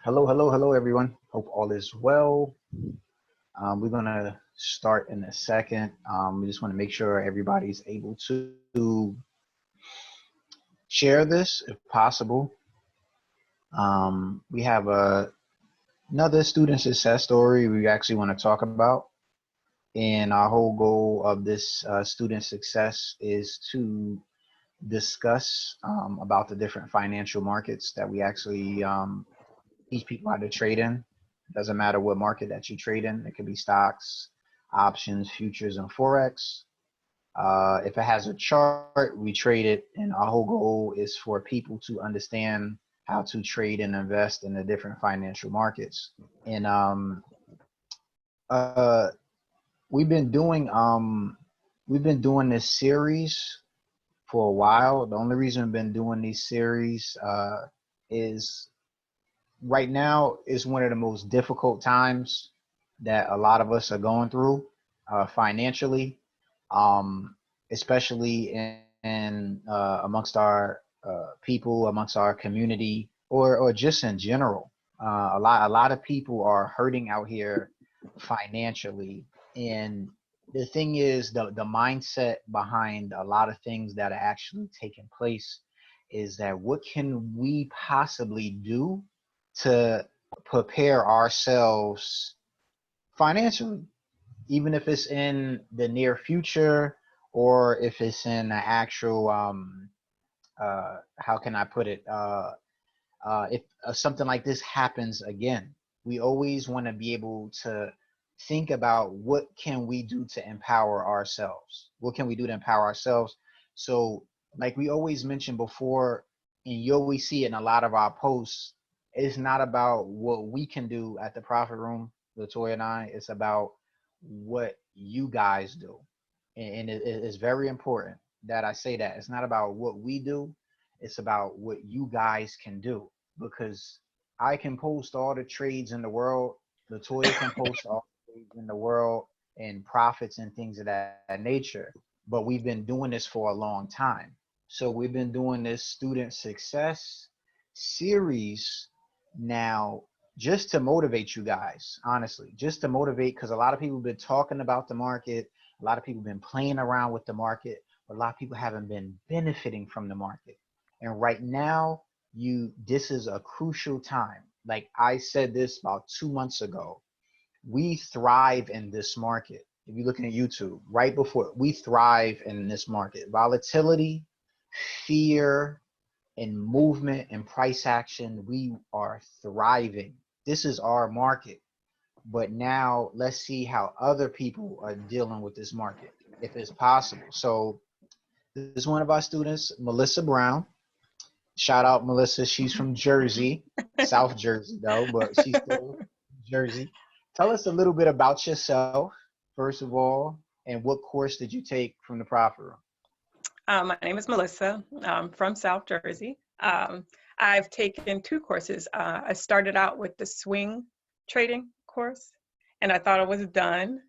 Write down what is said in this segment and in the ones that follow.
Hello, everyone. Hope all is well. We're gonna start in a second. We just want to make sure everybody's able to share this if possible. We have another student success story we actually want to talk about. And our whole goal of this student success is to discuss about the different financial markets that we actually teach people how to trade in. It doesn't matter what market that you trade in. It could be stocks, options, futures, and Forex. If it has a chart, we trade it. And our whole goal is for people to understand how to trade and invest in the different financial markets. And uh, we've been doing this series for a while. The only reason we've been doing these series is right now is one of the most difficult times that a lot of us are going through financially, especially in amongst our people, amongst our community, or just in general. A lot of people are hurting out here financially, and the thing is, the mindset behind a lot of things that are actually taking place is that what can we possibly do to prepare ourselves financially, even if it's in the near future or if it's in the actual how can I put it, if something like this happens again. We always want to be able to think about what can we do to empower ourselves. What can we do to empower ourselves? So like we always mentioned before, and you always see it in a lot of our posts, it's not about what we can do at the Profit Room, Latoya and I. It's about what you guys do. And it's very important that I say that. It's not about what we do. It's about what you guys can do. Because I can post all the trades in the world. Latoya can post all the trades in the world and profits and things of that nature. But we've been doing this for a long time. So we've been doing this student success series now just to motivate you guys, honestly, just to motivate, because a lot of people have been talking about the market. A lot of people have been playing around with the market, but a lot of people haven't been benefiting from the market. And right now, this is a crucial time. Like I said this about 2 months ago, we thrive in this market. If you're looking at YouTube, right before, we thrive in this market. Volatility, fear, and movement and price action, we are thriving. This is our market. But now let's see how other people are dealing with this market, if it's possible. So this is one of our students, Melissa Brown. Shout out Melissa. She's from Jersey, South Jersey though, but she's still from Jersey. Tell us a little bit about yourself, first of all, and what course did you take from the Profit Room? My name is Melissa. I'm from South Jersey. I've taken 2 courses. I started out with the swing trading course, and I thought I was done,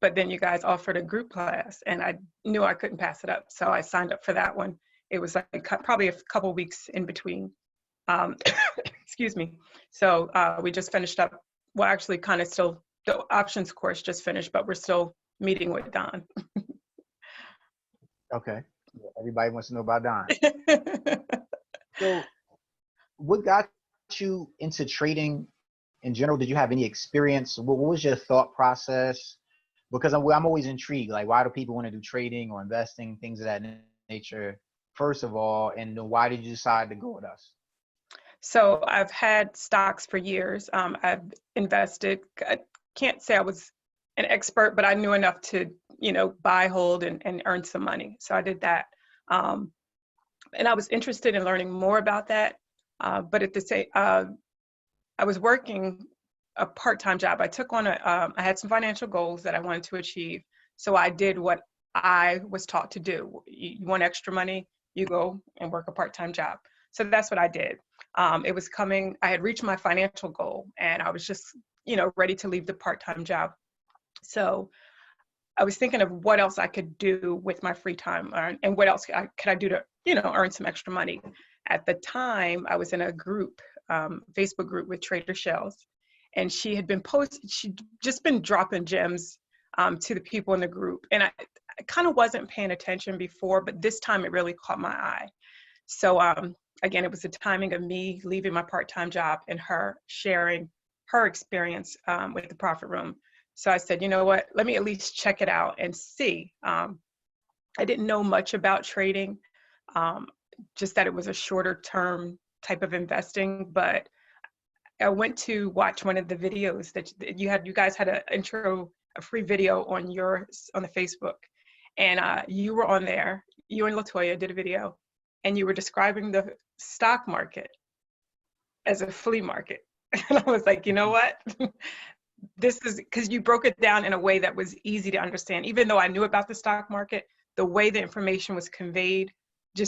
but then you guys offered a group class, and I knew I couldn't pass it up, so I signed up for that one. It was like probably a couple weeks in between. Excuse me. So we just finished up. Well, actually, kind of still, the options course just finished, but we're still meeting with Don. Okay. Everybody wants to know about Don. So what got you into trading in general? Did you have any experience? What was your thought process? Because I'm always intrigued. Like, why do people want to do trading or investing, things of that nature, first of all? And then why did you decide to go with us? So I've had stocks for years. I've invested. I can't say I was an expert, but I knew enough to, buy, hold, and earn some money. So I did that. And I was interested in learning more about that. But at the same, I was working a part-time job. I took on I had some financial goals that I wanted to achieve. So I did what I was taught to do. You want extra money, you go and work a part-time job. So that's what I did. It was coming, I had reached my financial goal, and I was just, ready to leave the part-time job. So I was thinking of what else I could do with my free time, and what else could I do to, earn some extra money. At the time, I was in a group Facebook group with Trader Shells, and she had been she'd just been dropping gems to the people in the group. And I kind of wasn't paying attention before, but this time it really caught my eye. So again, it was the timing of me leaving my part-time job and her sharing her experience with the Profit Room. So I said, you know what, let me at least check it out and see. I didn't know much about trading, just that it was a shorter term type of investing, but I went to watch one of the videos that you guys had a free video on the Facebook, and you were on there, you and Latoya did a video, and you were describing the stock market as a flea market. And I was like, you know what? This is because you broke it down in a way that was easy to understand. Even though I knew about the stock market, the way the information was conveyed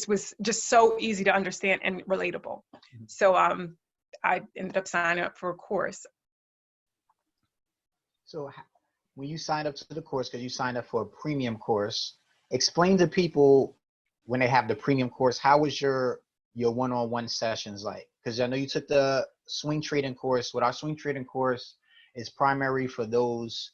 was just so easy to understand and relatable. So I ended up signing up for a course. So when you signed up to the course, because you signed up for a premium course, explain to people when they have the premium course, how was your one-on-one sessions like? Because I know you took the swing trading course. With our swing trading course, is primary for those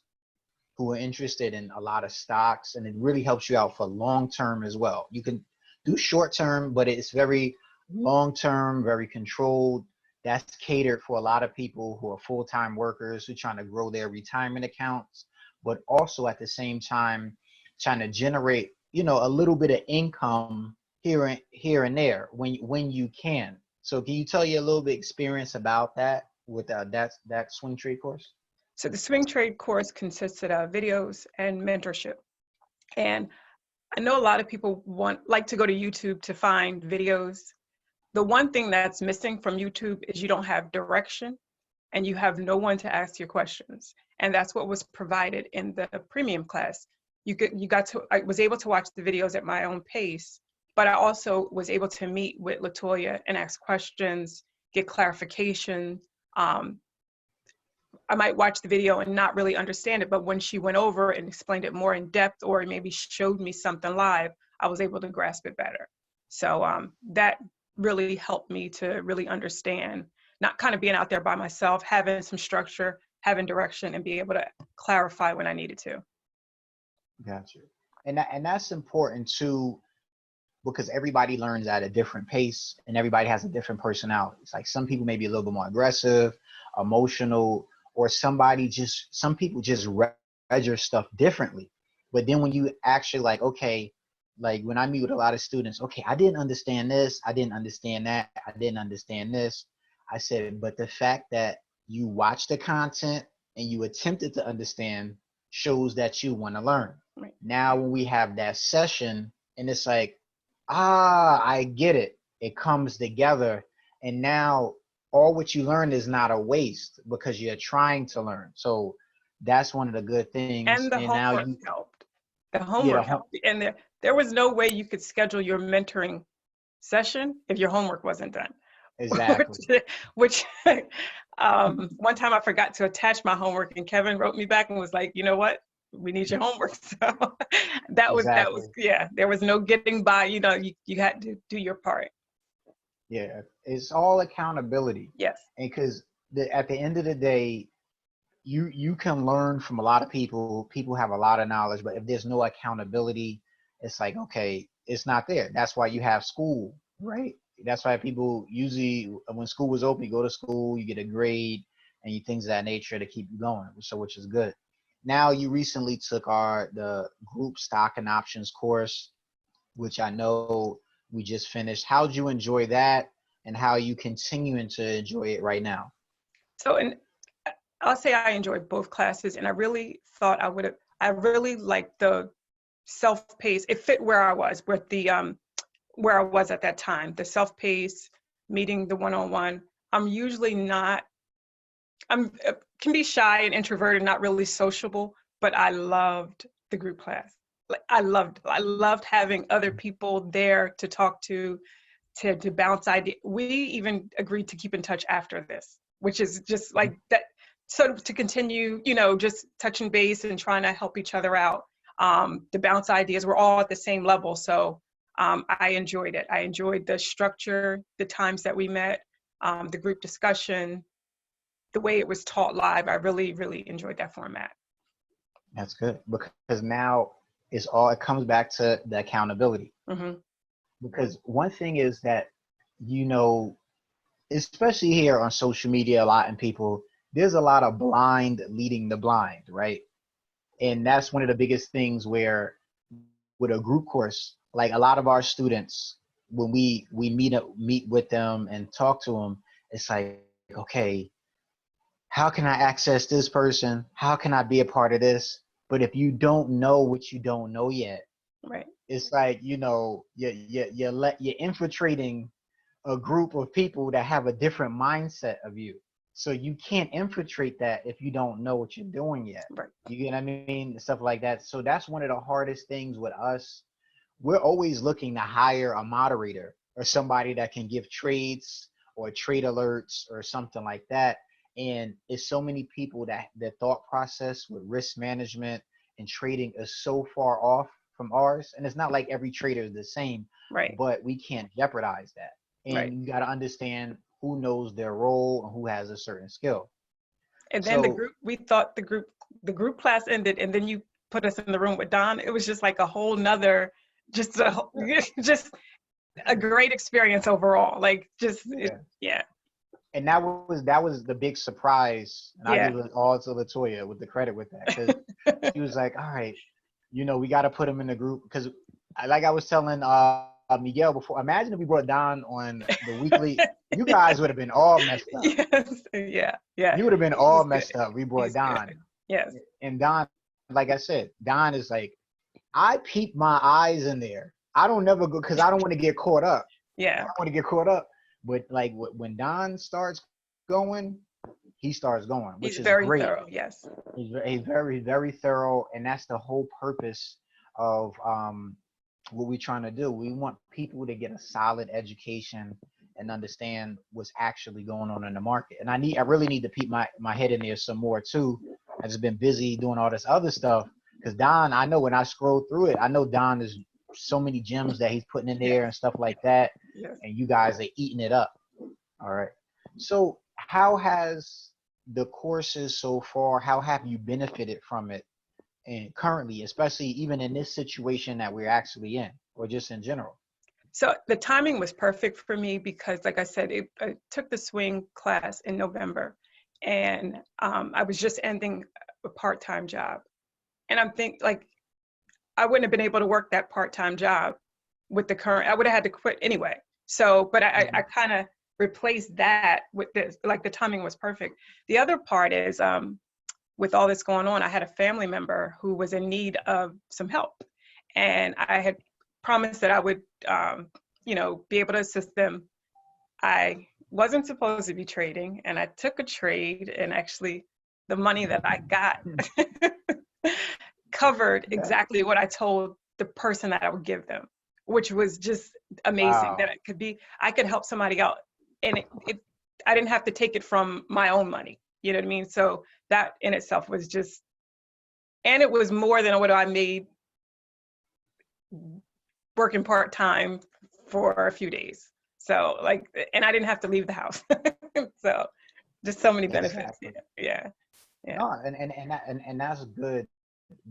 who are interested in a lot of stocks, and it really helps you out for long term as well. You can do short term, but it's very long term, very controlled. That's catered for a lot of people who are full-time workers who are trying to grow their retirement accounts, but also at the same time trying to generate, you know, a little bit of income here and there when you can. So can you tell you a little bit experience about that with that swing trade course? So the swing trade course consisted of videos and mentorship. And I know a lot of people like to go to YouTube to find videos. The one thing that's missing from YouTube is you don't have direction and you have no one to ask your questions. And that's what was provided in the premium class. I was able to watch the videos at my own pace, but I also was able to meet with Latoya and ask questions, get clarification. I might watch the video and not really understand it, but when she went over and explained it more in depth, or maybe showed me something live, I was able to grasp it better. So that really helped me to really understand, not kind of being out there by myself, having some structure, having direction, and be able to clarify when I needed to. Gotcha. And that's important too, because everybody learns at a different pace and everybody has a different personality. It's like some people may be a little bit more aggressive, emotional, or some people just register stuff differently. But then when you actually like, okay, like when I meet with a lot of students, okay, I didn't understand this, I didn't understand that, I didn't understand this. I said, but the fact that you watch the content and you attempted to understand shows that you want to learn. Right. Now when we have that session and it's like, I get it. It comes together. And now all what you learned is not a waste because you're trying to learn. So that's one of the good things. And the homework helped. The homework helped. And there was no way you could schedule your mentoring session if your homework wasn't done. Exactly. which one time I forgot to attach my homework and Kevin wrote me back and was like, you know what? We need your homework. So that was, yeah, there was no getting by, you know, you had to do your part. Yeah, it's all accountability. Yes. And because at the end of the day, you can learn from a lot of people. People have a lot of knowledge, but if there's no accountability, it's like, okay, it's not there. That's why you have school, right? That's why people usually, when school was open, you go to school, you get a grade, and you things of that nature to keep you going, so which is good. Now you recently took the group stock and options course, which I know we just finished. How'd you enjoy that, and how are you continuing to enjoy it right now? So, and I'll say I enjoyed both classes, and I really thought I really liked the self-paced. It fit where I was with where I was at that time. The self-paced, meeting the one-on-one. I'm usually not. Can be shy and introverted, not really sociable, but I loved the group class. Like I loved having other people there to talk to bounce ideas. We even agreed to keep in touch after this, which is just like that. So to continue, you know, just touching base and trying to help each other out. To bounce ideas. We're all at the same level, so I enjoyed it. I enjoyed the structure, the times that we met. the group discussion, the way it was taught live. I really, really enjoyed that format. That's good, because now it comes back to the accountability. Mm-hmm. Because one thing is that, you know, especially here on social media, a lot, and people, there's a lot of blind leading the blind, right? And that's one of the biggest things where with a group course, like a lot of our students, when we meet with them and talk to them, it's like, okay, how can I access this person? How can I be a part of this? But if you don't know what you don't know yet, Right. it's like, you know, you're infiltrating a group of people that have a different mindset of you. So you can't infiltrate that if you don't know what you're doing yet. Right. You get what I mean? Stuff like that. So that's one of the hardest things with us. We're always looking to hire a moderator or somebody that can give trades or trade alerts or something like that. And it's so many people that their thought process with risk management and trading is so far off from ours. And it's not like every trader is the same, Right. but we can't jeopardize that. Right. And you got to understand who knows their role and who has a certain skill. And then So we thought the group class ended, and then you put us in the room with Don. It was just like a whole nother, just a, just a great experience overall. Like just, yeah. yeah. And that was the big surprise. And I Yeah. give it all to Latoya with the credit with that, because she was like, all right, you know, we got to put him in the group, because like I was telling Miguel before, imagine if we brought Don on the weekly, you guys would have been all messed up. Yes. Yeah. Yeah. You would have been all He's good. messed up. We brought He's good. Don. Yes. And Don, like I said, Don is like, I peep my eyes in there. I don't never go, because I don't want to get caught up. I Yeah. don't want to get caught up. But like when Don starts going, he starts going, He's which is very great. thorough. Yes. He's very, very thorough. And that's the whole purpose of what we're trying to do. We want people to get a solid education and understand what's actually going on in the market. And I really need to peep my head in there some more too. I've just been busy doing all this other stuff. Because Don, I know when I scroll through it, I know Don is so many gems that he's putting in there Yes. and stuff like that. Yes. And you guys are eating it up. All right. So how has the courses so far, how have you benefited from it, and currently, especially even in this situation that we're actually in, or just in general? So the timing was perfect for me because, like I said, I took the swing class in November, and I was just ending a part-time job. And I'm thinking, like, I wouldn't have been able to work that part-time job with the current, I would have had to quit anyway. So, but I kind of replaced that with this, like the timing was perfect. The other part is, with all this going on, I had a family member who was in need of some help. And I had promised that I would, be able to assist them. I wasn't supposed to be trading, and I took a trade, and actually the money that I got covered exactly what I told the person that I would give them, which was just amazing. Wow. That I could help somebody out, and I didn't have to take it from my own money. You know what I mean? So that in itself was just, and it was more than what I made working part-time for a few days. So like, and I didn't have to leave the house. So just so many benefits. Exactly. Yeah. Yeah. No, and that's good,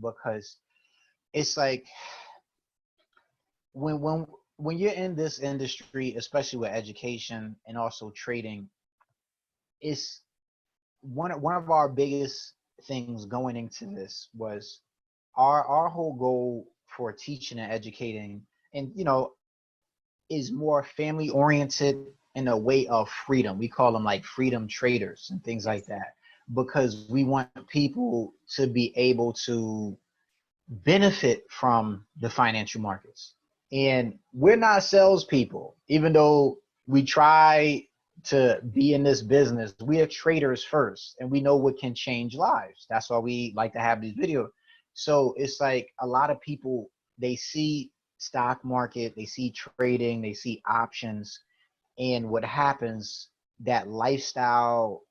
because it's like when when when you're in this industry, especially with education and also trading, it's one of our biggest things going into this was our whole goal for teaching and educating, and is more family oriented in a way of freedom. We call them like freedom traders and things like Yes. that, because we want people to be able to benefit from the financial markets. And we're not salespeople, even though we try to be in this business. We are traders first, and we know what can change lives. That's why we like to have these videos. So it's like a lot of people, they see stock market, they see trading, they see options, and what happens, that lifestyle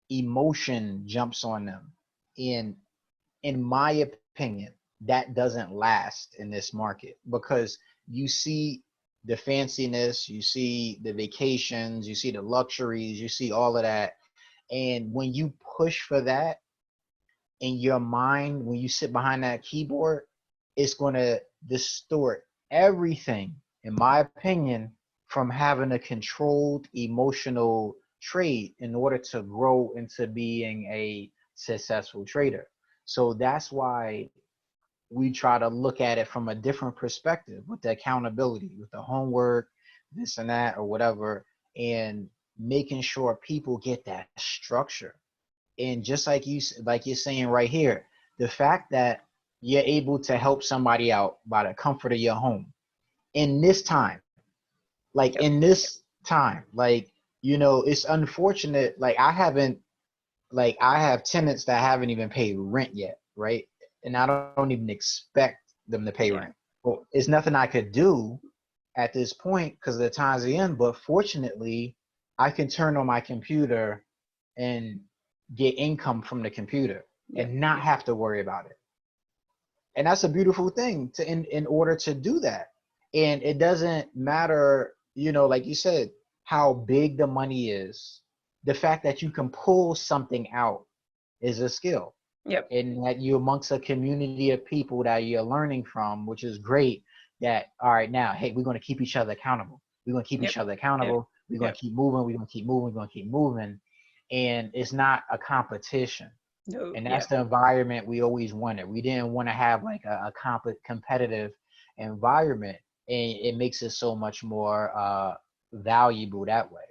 emotion jumps on them. And in my opinion, that doesn't last in this market, because you see the fanciness, you see the vacations, you see the luxuries, you see all of that. And when you push for that in your mind, when you sit behind that keyboard, it's going to distort everything, in my opinion, from having a controlled emotional trade in order to grow into being a successful trader. So that's why we try to look at it from a different perspective, with the accountability, with the homework, this and that, or whatever, and making sure people get that structure. And just like you're saying right here, the fact that you're able to help somebody out by the comfort of your home in this time, like Yep. in this time, like, it's unfortunate. Like I have tenants that haven't even paid rent yet, right? And I don't even expect them to pay Yeah. rent. Well, it's nothing I could do at this point because of the times they in. But fortunately, I can turn on my computer and get income from the computer Yep. and not have to worry about it. And that's a beautiful thing to in order to do that. And it doesn't matter, like you said, how big the money is. The fact that you can pull something out is a skill, Yep. and that you're amongst a community of people that you're learning from, which is great. That, all right, now, hey, we're going to keep each other accountable. We're going to keep Yep. each other Yep. accountable. We're going Yep. to keep moving. We're going to keep moving. We're going to keep moving. And it's not a competition. No. And Yeah. that's the environment we always wanted. We didn't want to have like a competitive environment, and it makes it so much more valuable that way.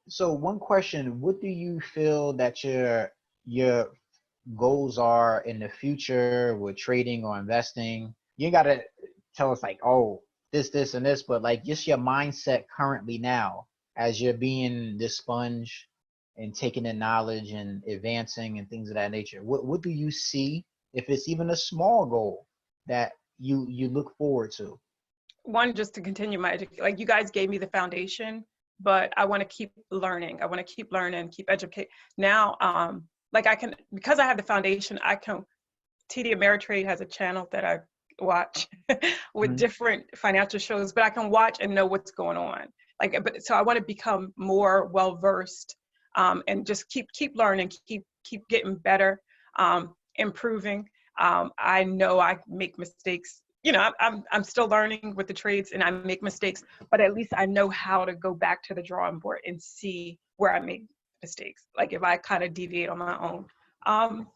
So one question: what do you feel that your goals are in the future with trading or investing? You gotta tell us like, oh, this, and this, but like just your mindset currently now as you're being this sponge and taking in knowledge and advancing and things of that nature. What do you see, if it's even a small goal, that you look forward to? One, just to continue my education. Like, you guys gave me the foundation, but I want to keep learning. I want to keep learning, keep educate. Now, like, I can, because I have the foundation, I can. TD Ameritrade has a channel that I watch with Mhm. different financial shows, but I can watch and know what's going on. Like, but so I want to become more well versed, and just keep learning, keep getting better, improving. I know I make mistakes. I'm still learning with the trades, and I make mistakes, but at least I know how to go back to the drawing board and see where I made mistakes. Like, if I kind of deviate on my own. Um,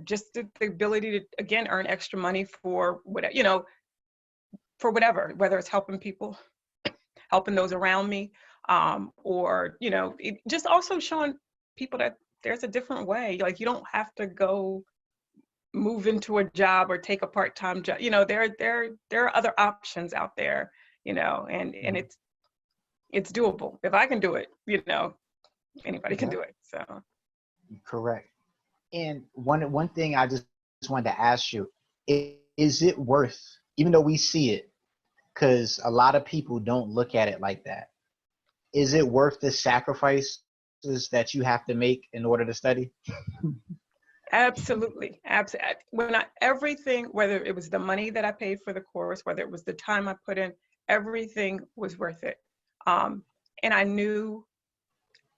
just the ability to, again, earn extra money for whatever, for whatever, whether it's helping people, helping those around me, or just also showing people that there's a different way. Like, you don't have to go move into a job or take a part-time job. There are other options out there, and Mhm. it's doable. If I can do it, anybody can Yeah, do it. So correct. And one thing I just wanted to ask you: is it worth, even though we see it, because a lot of people don't look at it like that, is it worth the sacrifices that you have to make in order to study? absolutely, absolutely. Everything, whether it was the money that I paid for the course, whether it was the time I put in, everything was worth it. Um, and I knew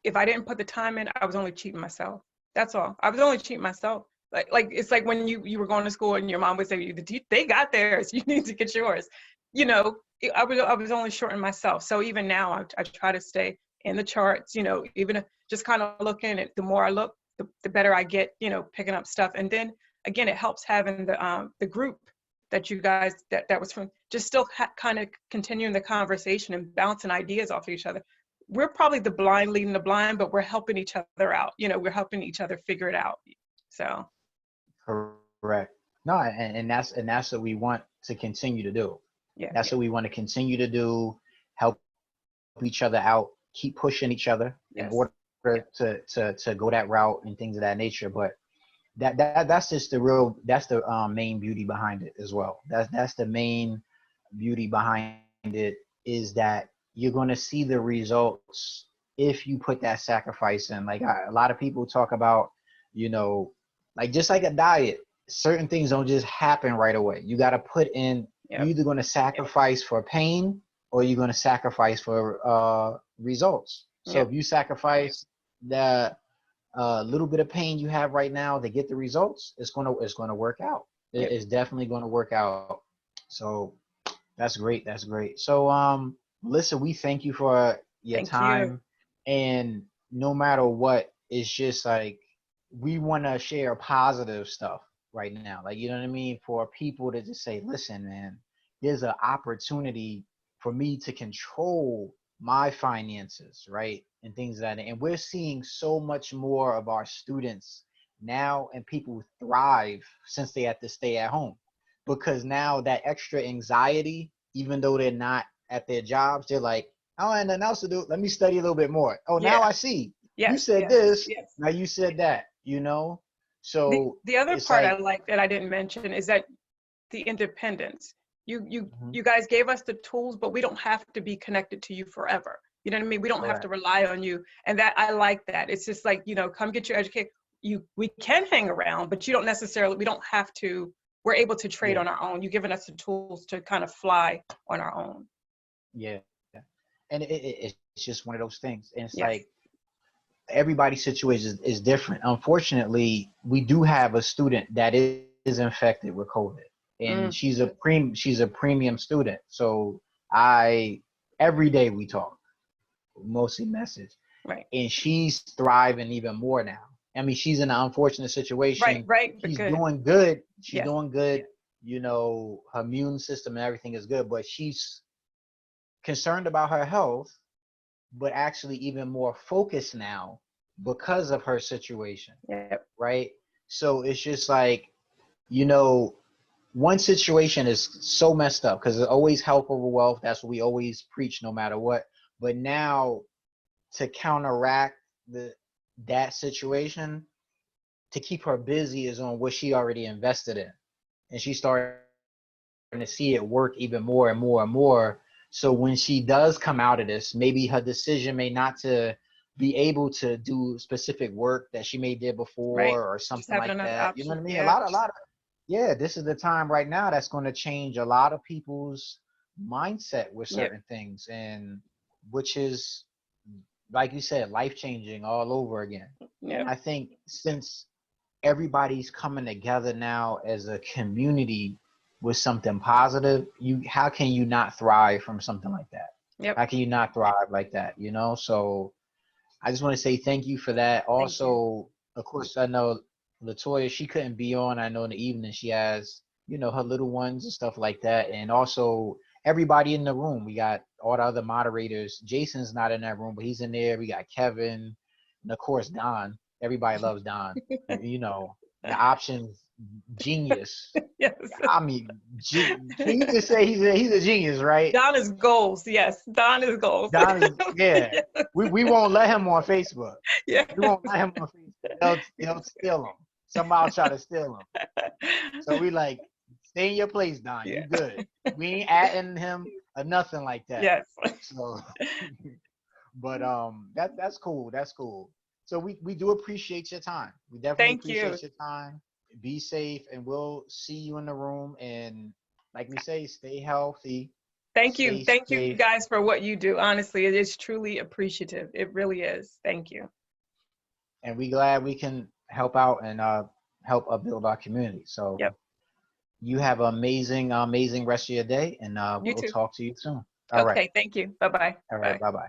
if I didn't put the time in, I was only cheating myself. That's all. I was only cheating myself. Like it's like when you were going to school and your mom would say, they got theirs, you need to get yours. You know, I was only shorting myself. So even now, I try to stay in the charts. Even just kind of looking at, the more I look, the better I get. Picking up stuff, and then again, it helps having the group that you guys that was from, just still kind of continuing the conversation and bouncing ideas off of each other. We're probably the blind leading the blind, but we're helping each other out. We're helping each other figure it out. So Correct. No, and that's what we want to continue to do. yeah, That's yeah, what we want to continue to do. Help each other out. Keep pushing each other in yes, order yeah, to go that route and things of that nature. But that's just that's the main beauty behind it as well. That's the main beauty behind it, is that you're going to see the results if you put that sacrifice in. Like a lot of people talk about, you know like just like a diet, certain things don't just happen right away. You got to put in You're Yep. either going to sacrifice for pain or you're going to sacrifice for results. So Yep. if you sacrifice the little bit of pain you have right now to get the results, it's gonna work out. Yep. It's definitely going to work out. So that's great. That's great. So Melissa, we thank you for your Thank you. time, and no matter what, it's just like we want to share positive stuff right now. Like, you know what I mean? For people to just say, listen, man, there's an opportunity for me to control my finances, right? And things like that. And we're seeing so much more of our students now, and people thrive since they have to stay at home, because now that extra anxiety, even though they're not at their jobs, they're like, I don't have nothing else to do. Let me study a little bit more. Oh, now Yeah. I see. You Yes. said Yes. this, Yes. now you said that, you know? The So the other it's part I like, like that I didn't mention is that the independence. mhm, You guys gave us the tools, but we don't have to be connected to you forever. You know what I mean? We don't have to correct. rely on you. And that I like that. It's just like, come get your education. We can hang around, but you don't necessarily, we don't have to, we're able to trade Yeah, on our own. You've given us the tools to kind of fly on our own. yeah. And it's just one of those things. And it's Yes. like everybody's situation is different. Unfortunately, we do have a student that is infected with COVID, and Mm, she's a premium student. So I every day we talk, mostly message, right. and she's thriving even more now. I mean, she's in an unfortunate Right. situation. Right. But She's good. doing good. She's Yes. doing good. You know, her immune system and everything is good, but she's concerned about her health, but actually even more focused now because of her situation, Yep. right? So it's just like, you know, one situation is so messed up because it's always health over wealth. That's what we always preach no matter what. But now to counteract that situation, to keep her busy is on what she already invested in. And she's starting to see it work even more and more and more. So when she does come out of this, maybe her decision may not to be able to do specific work that she may did Right. before or Just something having like another that. You know option. what I mean? Yeah. A lot of yeah, this is the time right now that's going to change a lot of people's mindset with Yep. certain things, and which is, like you said, life changing all over again. And Yep. I think since everybody's coming together now as a community with something positive, how can you not thrive from something like that? Yep. How can you not thrive like that? You know, so I just want to say thank you for that. Thank you. Also, of course, I know Latoya, she couldn't be on. I know in the evening she has, you know, her little ones and stuff like that. And also everybody in the room. We got all the other moderators. Jason's not in that room, but he's in there. We got Kevin, and of course Don. Everybody loves Don. You know, the options genius. Yes. I mean, can you just say he's a genius, right? Don is goals. Yes. Don is goals. Don is, yeah. Yeah. We won't let him on Facebook. Yeah. We won't let him on Facebook. They'll steal him. Somebody will try to steal him. So we like, stay in your place, Don. You Yeah. good. We ain't adding him or nothing like that. Yes. So, but that's cool. That's cool. So we do appreciate your time. We definitely Thank you. appreciate your time. Be safe, and we'll see you in the room. And like we say, stay healthy, Thank you. stay Thank you safe, guys for what you do. Honestly, it is truly appreciative. It really is. Thank you. and we glad we can help out and help upbuild our community. So Yep. you have an amazing, amazing rest of your day, and You we'll too. talk to you soon. All right. Okay. Thank you. Bye-bye. All right. Bye. Bye bye.